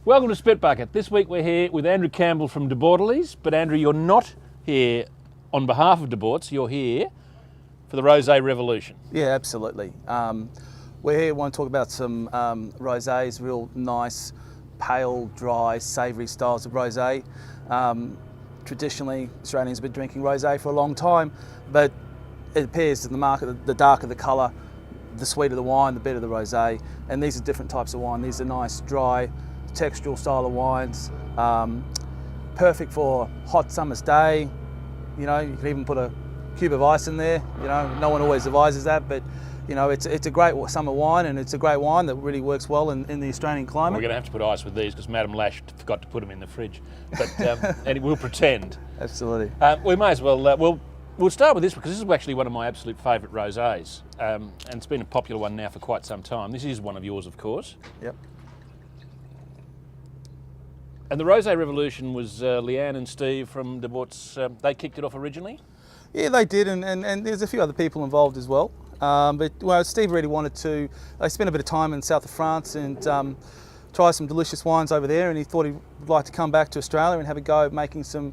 Welcome to Spitbucket. This week we're here with Andrew Campbell from Bortoli's, but Andrew, you're not here on behalf of Bort's, you're here for the Rosé Revolution. Yeah, absolutely. We're here, want to talk about some rosés, real nice, pale, dry, savoury styles of rosé. Traditionally, Australians have been drinking rosé for a long time, but it appears in the market, the darker the colour, the sweeter the wine, the better the rosé. And these are different types of wine. These are nice, dry, textural style of wines, perfect for a hot summer's day. You know, you can even put a cube of ice in there. You know, no one always advises that, but you know, it's a great summer wine, and it's a great wine that really works well in the Australian climate. We're going to have to put ice with these because Madame Lash forgot to put them in the fridge, but and we'll pretend. Absolutely. We may as well. We'll start with this because this is actually one of my absolute favourite rosés, and it's been a popular one now for quite some time. This is one of yours, of course. Yep. And the Rosé Revolution was Leanne and Steve from Bort's. They kicked it off originally. Yeah, they did, and there's a few other people involved as well. But well, Steve really wanted to. They spent a bit of time in south of France and try some delicious wines over there, and he thought he'd like to come back to Australia and have a go at making some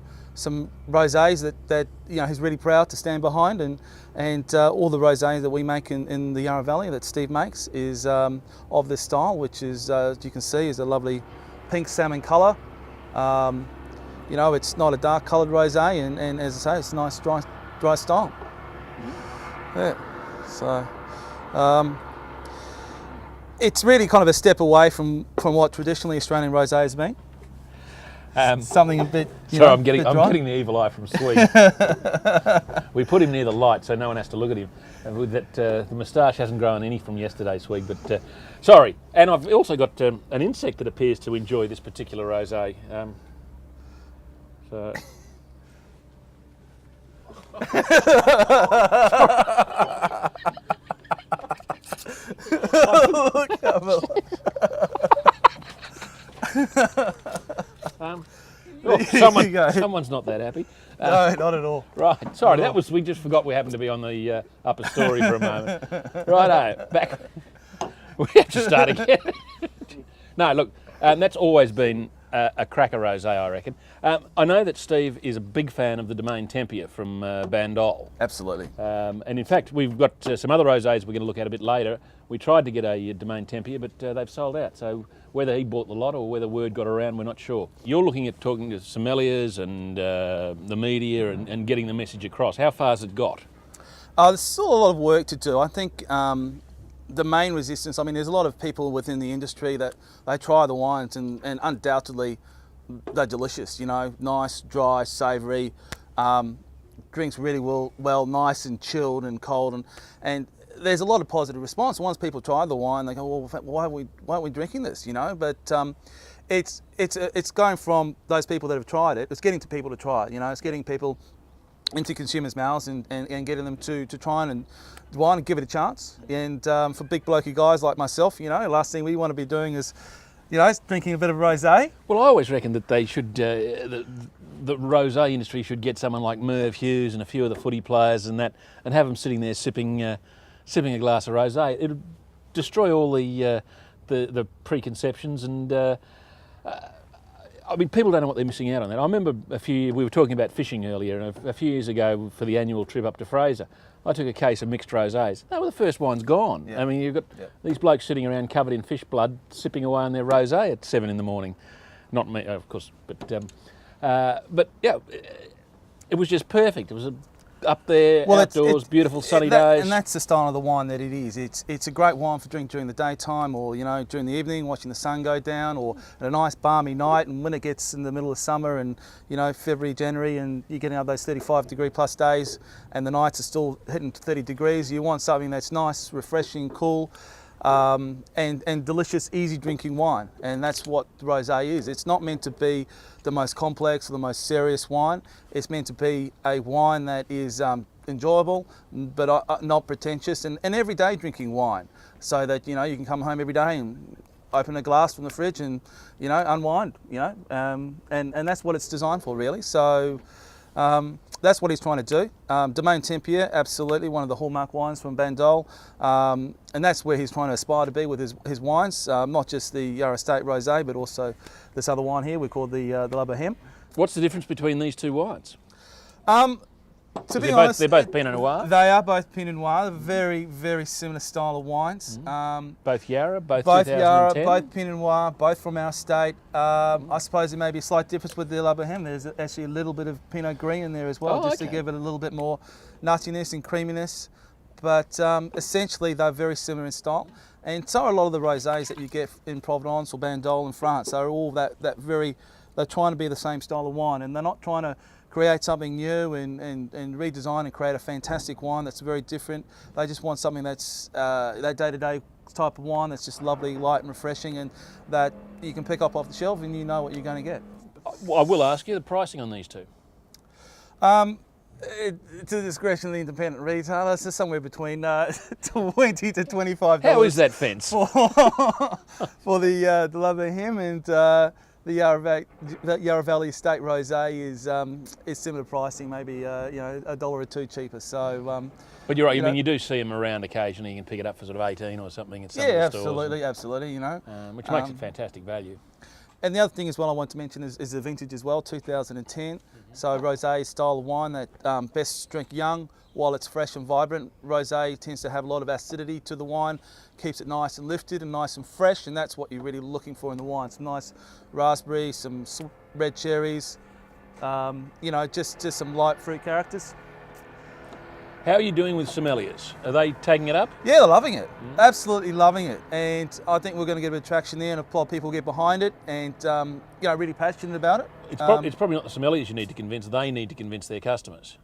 rosés that you know he's really proud to stand behind. And all the rosés that we make in the Yarra Valley that Steve makes is of this style, which is as you can see is a lovely pink salmon colour. You know, it's not a dark coloured rosé, and as I say, it's a nice dry style. Yeah. So it's really kind of a step away from what traditionally Australian rosé has been. Something a bit. Sorry, I'm getting the evil eye from Sweet. We put him near the light so no one has to look at him. And with that, the moustache hasn't grown any from yesterday, Sweet. But sorry, and I've also got an insect that appears to enjoy this particular rosé. So. Look, someone's not that happy. No, not at all. Right, sorry, we just forgot we happened to be on the upper story for a moment. Righto, back. We have to start again. No, look, that's always been a cracker rosé, I reckon. I know that Steve is a big fan of the Domaine Tempia from Bandol. Absolutely. And in fact, we've got some other rosés we're going to look at a bit later. We tried to get a Domaine Tempia, but they've sold out. So whether he bought the lot or whether word got around, we're not sure. You're looking at talking to sommeliers and the media and getting the message across. How far has it got? There's still a lot of work to do. I think the main resistance, I mean, there's a lot of people within the industry that they try the wines and undoubtedly they're delicious, you know, nice, dry, savoury, drinks really well, nice and chilled and cold, and there's a lot of positive response. Once people try the wine, they go, well, why aren't we drinking this, you know? But it's going from those people that have tried it, it's getting to people to try it, you know, it's getting people into consumers' mouths and getting them to try and wine and give it a chance. And for big blokey guys like myself, you know, the last thing we want to be doing is, you know, drinking a bit of rosé. Well, I always reckon that they should, the rosé industry should get someone like Merv Hughes and a few of the footy players and that, and have them sitting there sipping a glass of rosé. It'd destroy all the preconceptions and. I mean, people don't know what they're missing out on that. I remember we were talking about fishing earlier, and a few years ago for the annual trip up to Fraser, I took a case of mixed rosés. They were the first wines gone. Yeah. I mean, you've got these blokes sitting around covered in fish blood, sipping away on their rosé at 7 in the morning. Not me, of course, but yeah, it was just perfect. It was up there, well, outdoors, beautiful sunny days. And that's the style of the wine that it is. It's a great wine for drink during the daytime, or you know, during the evening, watching the sun go down, or at a nice balmy night. And when it gets in the middle of summer, and you know, February, January, and you're getting up those 35-degree plus days, and the nights are still hitting 30 degrees, you want something that's nice, refreshing, cool, and delicious, easy drinking wine. And that's what the rosé is. It's not meant to be the most complex or the most serious wine. It's meant to be a wine that is enjoyable, but not pretentious, and everyday drinking wine, so that you know you can come home every day and open a glass from the fridge and you know unwind, you know, and that's what it's designed for, really. So That's what he's trying to do. Domaine Tempier, absolutely one of the hallmark wines from Bandol, and that's where he's trying to aspire to be with his wines, not just the Yarra Estate Rosé, but also this other wine here we call the La Bohème. What's the difference between these two wines? To be honest, they're both Pinot Noir? They are both Pinot Noir, very, very similar style of wines. Both Yarra, both Yarra, 2010? both Pinot Noir, both from our estate. I suppose there may be a slight difference with the La Bohème. There's actually a little bit of Pinot Gris in there as well, just to give it a little bit more nuttiness and creaminess. But essentially, they're very similar in style. And so are a lot of the rosés that you get in Provence or Bandol in France. They're all that very, they're trying to be the same style of wine, and they're not trying to create something new and redesign and create a fantastic wine that's very different. They just want something that's that day-to-day type of wine that's just lovely, light and refreshing, and that you can pick up off the shelf and you know what you're going to get. I will ask you the pricing on these two. To the discretion of the independent retailer, it's somewhere between $20 to $25. How is that fence? For the La Bohème, and the Yarra Valley Estate Rosé is similar pricing, maybe $1 or $2 cheaper. So, but you're right. You do see them around occasionally. You can pick it up for sort of 18 or something at some of the stores. Absolutely. Which makes it fantastic value. And the other thing as well I want to mention is the vintage as well, 2010. So rosé style of wine that best drink young while it's fresh and vibrant. Rosé tends to have a lot of acidity to the wine, keeps it nice and lifted and nice and fresh, and that's what you're really looking for in the wine. Some nice raspberry, some red cherries, just some light fruit characters. How are you doing with sommeliers? Are they taking it up? Yeah, they're loving it. Absolutely loving it. And I think we're going to get a bit of traction there, and a lot of people get behind it and really passionate about it. It's probably not the sommeliers you need to convince, they need to convince their customers.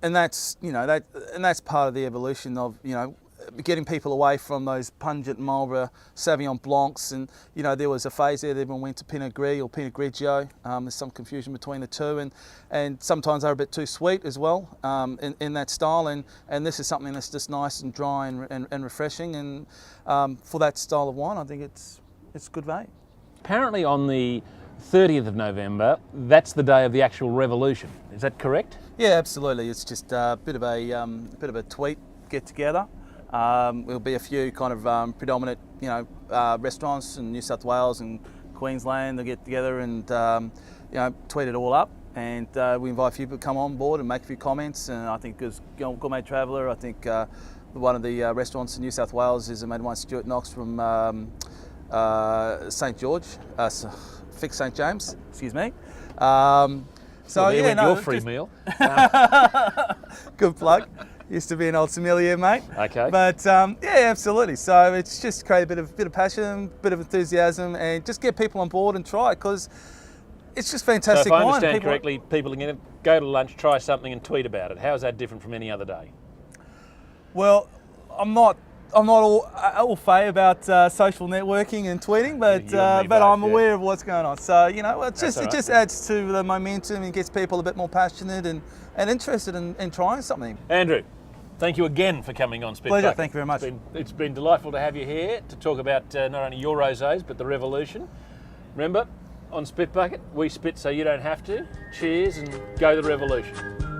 And that's that's part of the evolution of getting people away from those pungent Marlborough Sauvignon Blancs, and there was a phase there that everyone went to Pinot Gris or Pinot Grigio. There's some confusion between the two, and sometimes they're a bit too sweet as well in that style. And this is something that's just nice and dry and refreshing. And for that style of wine, I think it's good value. Apparently, on the 30th of November, that's the day of the actual revolution. Is that correct? Yeah, absolutely. It's just a bit of a tweet get together. There'll be a few kind of predominant, restaurants in New South Wales and Queensland. They'll get together and, tweet it all up. And we invite a few people to come on board and make a few comments. And I think as Gourmet Traveller, I think one of the restaurants in New South Wales is a mate of mine, Stuart Knox from St George, Fix St James, excuse me. Your free meal. Good plug. Used to be an old sommelier, mate. Okay. But absolutely. So it's just create a bit of passion, bit of enthusiasm, and just get people on board and try it, because it's just fantastic wine. So if I wine. understand correctly, people are going to go to lunch, try something, and tweet about it. How is that different from any other day? Well, I'm not all fay about social networking and tweeting, but I'm aware of what's going on. So it just adds to the momentum and gets people a bit more passionate and interested in trying something. Andrew, thank you again for coming on Spitbucket. Pleasure, thank you very much. It's been delightful to have you here to talk about not only your rosés but the revolution. Remember, on Spitbucket, we spit so you don't have to. Cheers and go the revolution.